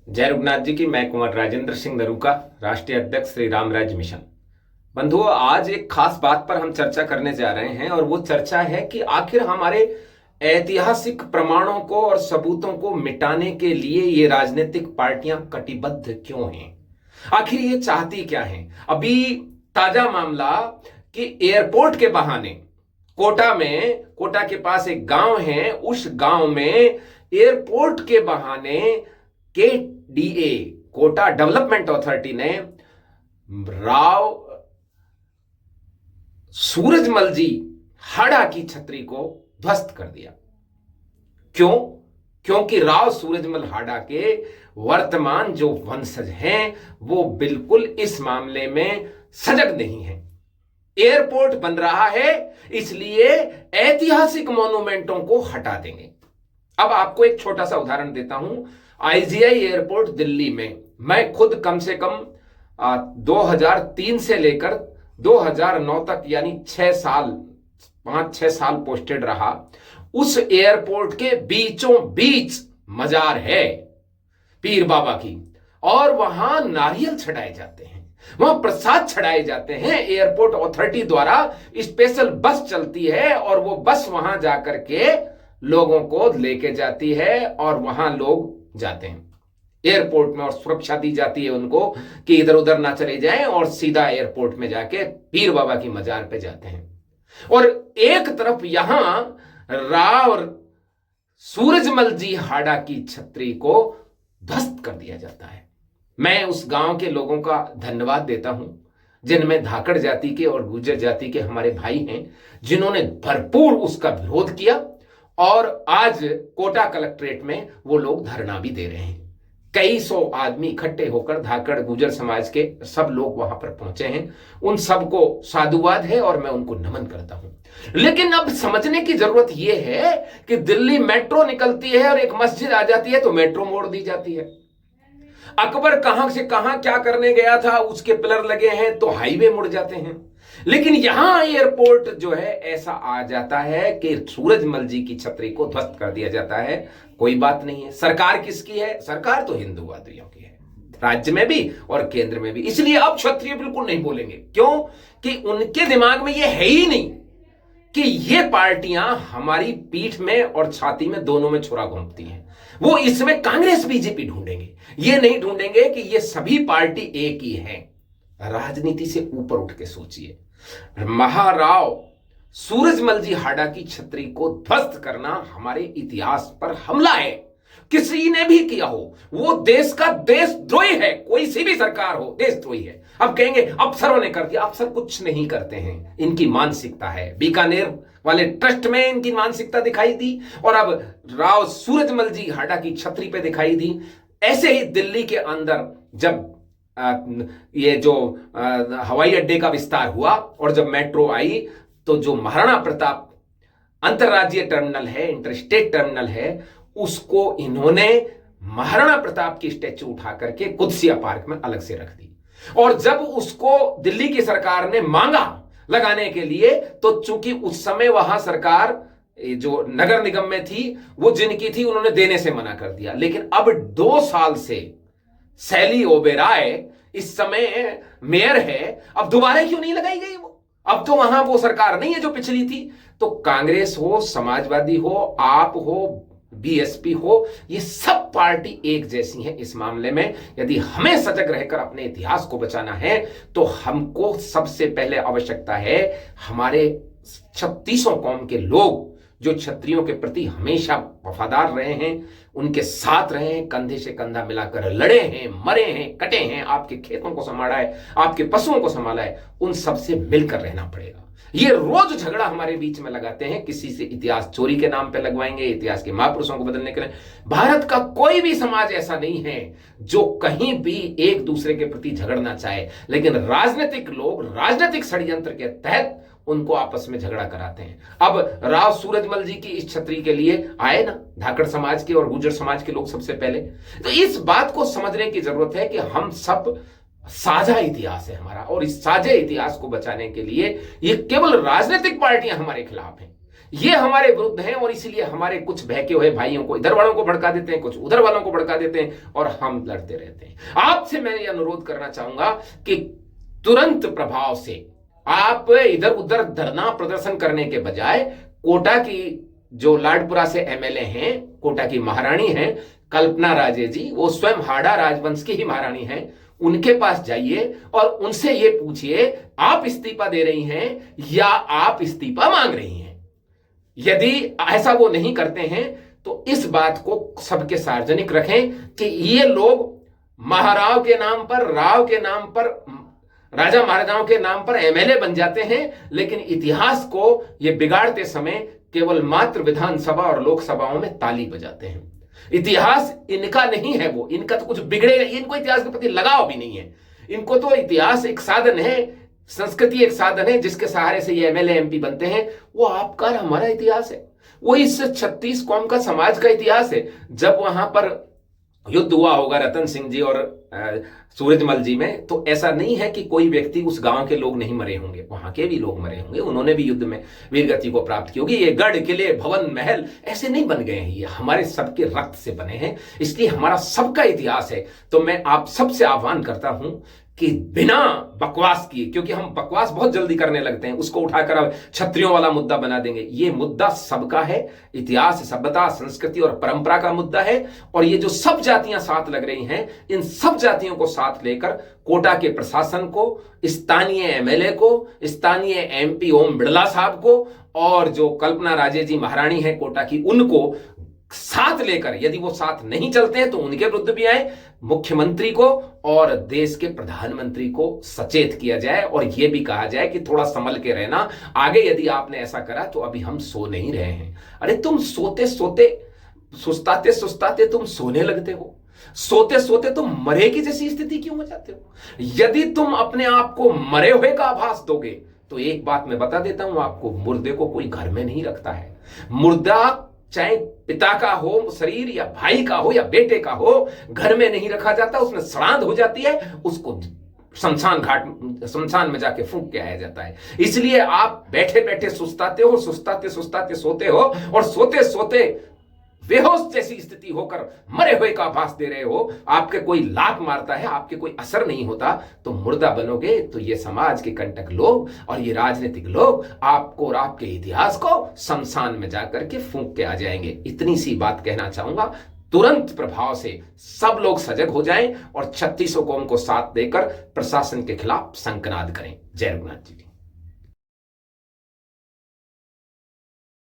जय रघुनाथ जी की। मैं कुंवर राजेंद्र सिंह नरूका, राष्ट्रीय अध्यक्ष श्री राम राज्य मिशन। बंधुओं, आज एक खास बात पर हम चर्चा करने जा रहे हैं और वो चर्चा है कि आखिर हमारे ऐतिहासिक प्रमाणों को और सबूतों को मिटाने के लिए ये राजनीतिक पार्टियां कटिबद्ध क्यों हैं। आखिर ये चाहती क्या हैं। अभी ताजा मामला कि एयरपोर्ट के बहाने कोटा के पास एक गांव है, उस गांव में एयरपोर्ट के बहाने केडीए, कोटा डेवलपमेंट अथॉरिटी ने राव सूरजमल जी हाड़ा की छतरी को ध्वस्त कर दिया। क्यों? क्योंकि राव सूरजमल हाड़ा के वर्तमान जो वंशज हैं वो बिल्कुल इस मामले में सजग नहीं है। एयरपोर्ट बन रहा है, इसलिए ऐतिहासिक मॉन्यूमेंटों को हटा देंगे। अब आपको एक छोटा सा उदाहरण देता हूं। आईजीआई एयरपोर्ट दिल्ली में मैं खुद कम से कम 2003 से लेकर 2009 तक, यानी 5-6 साल पोस्टेड रहा। उस एयरपोर्ट के बीचों बीच मजार है पीर बाबा की, और वहां नारियल चढ़ाए जाते हैं, वहां प्रसाद चढ़ाए जाते हैं। एयरपोर्ट अथॉरिटी द्वारा स्पेशल बस चलती है और वो बस वहां जाकर के लोगों को लेके जाती है और वहां लोग जाते हैं एयरपोर्ट में, और सुरक्षा दी जाती है उनको कि इधर उधर ना चले जाएं, और सीधा एयरपोर्ट में जाके पीर बाबा की मजार पे जाते हैं। और एक तरफ यहां राव सूरजमल जी हाड़ा की छतरी को ध्वस्त कर दिया जाता है। मैं उस गांव के लोगों का धन्यवाद देता हूं, जिनमें धाकड़ जाति के और गुर्जर जाति के हमारे भाई हैं, जिन्होंने भरपूर उसका विरोध किया, और आज कोटा कलेक्ट्रेट में वो लोग धरना भी दे रहे हैं। कई सौ आदमी इकट्ठे होकर, धाकड़ गुर्जर समाज के सब लोग वहां पर पहुंचे हैं। उन सबको साधुवाद है और मैं उनको नमन करता हूं। लेकिन अब समझने की जरूरत यह है कि दिल्ली मेट्रो निकलती है और एक मस्जिद आ जाती है तो मेट्रो मोड़ दी जाती है। अकबर कहां से कहां क्या करने गया था, उसके पिलर लगे हैं तो हाईवे मुड़ जाते हैं। लेकिन यहां एयरपोर्ट जो है ऐसा आ जाता है कि सूरजमल जी की छतरी को ध्वस्त कर दिया जाता है। कोई बात नहीं है। सरकार किसकी है? सरकार तो हिंदूवादियों की है, राज्य में भी और केंद्र में भी। इसलिए अब क्षत्रिय बिल्कुल नहीं बोलेंगे। क्यों? कि उनके दिमाग में यह है ही नहीं कि ये पार्टियां हमारी पीठ में और छाती में, दोनों में छुरा घोंपती हैं। वो इसमें कांग्रेस बीजेपी ढूंढेंगे, ये नहीं ढूंढेंगे कि ये सभी पार्टी एक ही है। राजनीति से ऊपर उठ के सोचिए। महाराव सूरजमल जी हाड़ा की छतरी को ध्वस्त करना हमारे इतिहास पर हमला है। किसी ने भी किया हो, वो देश का देशद्रोही है। कोई सी भी सरकार हो, देशद्रोही है। अब कहेंगे अफसरों ने कर दिया। अफसर कुछ नहीं करते हैं, इनकी मानसिकता है। बीकानेर वाले ट्रस्ट में इनकी मानसिकता दिखाई दी, और अब राव सूरजमल जी हाड़ा की छतरी पे दिखाई दी। ऐसे ही दिल्ली के अंदर जब ये जो हवाई अड्डे का विस्तार हुआ और जब मेट्रो आई, तो जो महाराणा प्रताप अंतरराज्यीय टर्मिनल है, इंटरस्टेट टर्मिनल है, उसको इन्होंने महाराणा प्रताप की स्टैचू उठा करके कुदसिया पार्क में अलग से रख दी। और जब उसको दिल्ली की सरकार ने मांगा लगाने के लिए, तो चूंकि उस समय वहां सरकार जो नगर निगम में थी, वो जिनकी थी, उन्होंने देने से मना कर दिया। लेकिन अब 2 साल से सैली ओबेरॉय इस समय मेयर है, अब दोबारा क्यों नहीं लगाई गई वो? अब तो वहां वो सरकार नहीं है जो पिछली थी। तो कांग्रेस हो, समाजवादी हो, आप हो, बीएसपी हो, ये सब पार्टी एक जैसी है इस मामले में। यदि हमें सजग रहकर अपने इतिहास को बचाना है, तो हमको सबसे पहले आवश्यकता है हमारे 36 कौम के लोग जो क्षत्रियों के प्रति हमेशा वफादार रहे हैं, उनके साथ रहे हैं, कंधे से कंधा मिलाकर लड़े हैं, मरे हैं, कटे हैं, आपके खेतों को संभाला है, आपके पशुओं को संभाला है, उन सबसे मिलकर रहना पड़ेगा। ये रोज झगड़ा हमारे बीच में लगाते हैं, किसी से इतिहास चोरी के नाम पे लगवाएंगे, इतिहास के महापुरुषों को बदलने के लिए। भारत का कोई भी समाज ऐसा नहीं है जो कहीं भी एक दूसरे के प्रति झगड़ना चाहे, लेकिन राजनीतिक लोग राजनीतिक षड्यंत्र के तहत उनको आपस में झगड़ा कराते हैं। अब राव सूरजमल जी की इस छतरी के लिए आए ना धाकड़ समाज के और गुर्जर समाज के लोग सबसे पहले। तो इस बात को समझने की जरूरत है कि हम सब साझा इतिहास है हमारा, और इस साझे इतिहास को बचाने के लिए ये केवल राजनीतिक पार्टियां हमारे खिलाफ हैं। ये हमारे विरुद्ध हैं और इसीलिए हमारे कुछ बहके हुए भाइयों को इधर वालों को भड़का देते हैं, कुछ उधर वालों को भड़का देते हैं और हम लड़ते रहते हैं। आपसे मैं ये अनुरोध करना चाहूंगा कि तुरंत प्रभाव से आप इधर उधर धरना प्रदर्शन करने के बजाय कोटा की जो लाडपुरा से एमएलए हैं, कोटा की महारानी हैं कल्पना राजे जी, वो स्वयं हाड़ा राजवंश की ही महारानी हैं, उनके पास जाइए और उनसे ये पूछिए आप इस्तीफा दे रही हैं या आप इस्तीफा मांग रही हैं। यदि ऐसा वो नहीं करते हैं तो इस बात को सबके सार्वजनिक रखें कि ये लोग महाराव के नाम पर, राव के नाम पर, राजा महाराजाओं के नाम पर एमएलए बन जाते हैं, लेकिन इतिहास को ये बिगाड़ते समय केवल मात्र विधानसभा और लोकसभाओं में ताली बजाते हैं। इतिहास इनका नहीं है, वो इनका तो कुछ बिगड़ेगा, इनको इतिहास के प्रति लगाव भी नहीं है। इनको तो इतिहास एक साधन है, संस्कृति एक साधन है जिसके सहारे से ये एमएलए एमपी बनते हैं। वो आपका और हमारा इतिहास है, वो इस 36 कौम का समाज का इतिहास है। जब वहां पर युद्ध हुआ होगा रतन सिंह जी और सूरजमल जी में, तो ऐसा नहीं है कि कोई व्यक्ति उस गांव के लोग नहीं मरे होंगे, वहां के भी लोग मरे होंगे, उन्होंने भी युद्ध में वीरगति को प्राप्त की होगी। ये गढ़ किले भवन महल ऐसे नहीं बन गए हैं, ये हमारे सबके रक्त से बने हैं, इसलिए हमारा सबका इतिहास है। तो मैं आप सबसे आह्वान करता हूं कि बिना बकवास किए, क्योंकि हम बकवास बहुत जल्दी करने लगते हैं, उसको उठाकर अब क्षत्रियों वाला मुद्दा बना देंगे। ये मुद्दा सबका है, इतिहास, सभ्यता, संस्कृति और परंपरा का मुद्दा है। और ये जो सब जातियां साथ लग रही हैं, इन सब जातियों को साथ लेकर कोटा के प्रशासन को, स्थानीय एमएलए को, स्थानीय एमपी ओम बिड़ला साहब को और जो कल्पना राजे जी महारानी है कोटा की, उनको साथ लेकर, यदि वो साथ नहीं चलते हैं तो उनके विरुद्ध भी आए, मुख्यमंत्री को और देश के प्रधानमंत्री को सचेत किया जाए और यह भी कहा जाए कि थोड़ा संभल के रहना, आगे यदि आपने ऐसा करा तो अभी हम सो नहीं रहे हैं। अरे तुम सोते सोते, सुस्ताते सुस्ताते तुम सोने लगते हो, सोते सोते तुम मरे की जैसी स्थिति क्यों हो जाते हो? यदि तुम अपने आप को मरे हुए का आभास दोगे तो एक बात मैं बता देता हूं आपको, मुर्दे को कोई घर में नहीं रखता है। मुर्दा चाहे पिता का हो शरीर या भाई का हो या बेटे का हो, घर में नहीं रखा जाता, उसमें सड़ांध हो जाती है, उसको शमशान घाट, शमशान में जाके फूंक के आया जाता है। इसलिए आप बैठे बैठे सुस्ताते हो, सुस्ताते सुस्ताते सोते हो और सोते सोते बेहोश जैसी स्थिति होकर मरे हुए का आभास दे रहे हो। आपके कोई लात मारता है, आपके कोई असर नहीं होता, तो मुर्दा बनोगे तो ये समाज के कंटक लोग और ये राजनीतिक लोग आपको और आपके इतिहास को शमशान में जाकर के फूंक के आ जाएंगे। इतनी सी बात कहना चाहूंगा। तुरंत प्रभाव से सब लोग सजग हो जाएं और 36 कौम को साथ देकर प्रशासन के खिलाफ शंखनाद करें। जय रघुनाथ जी।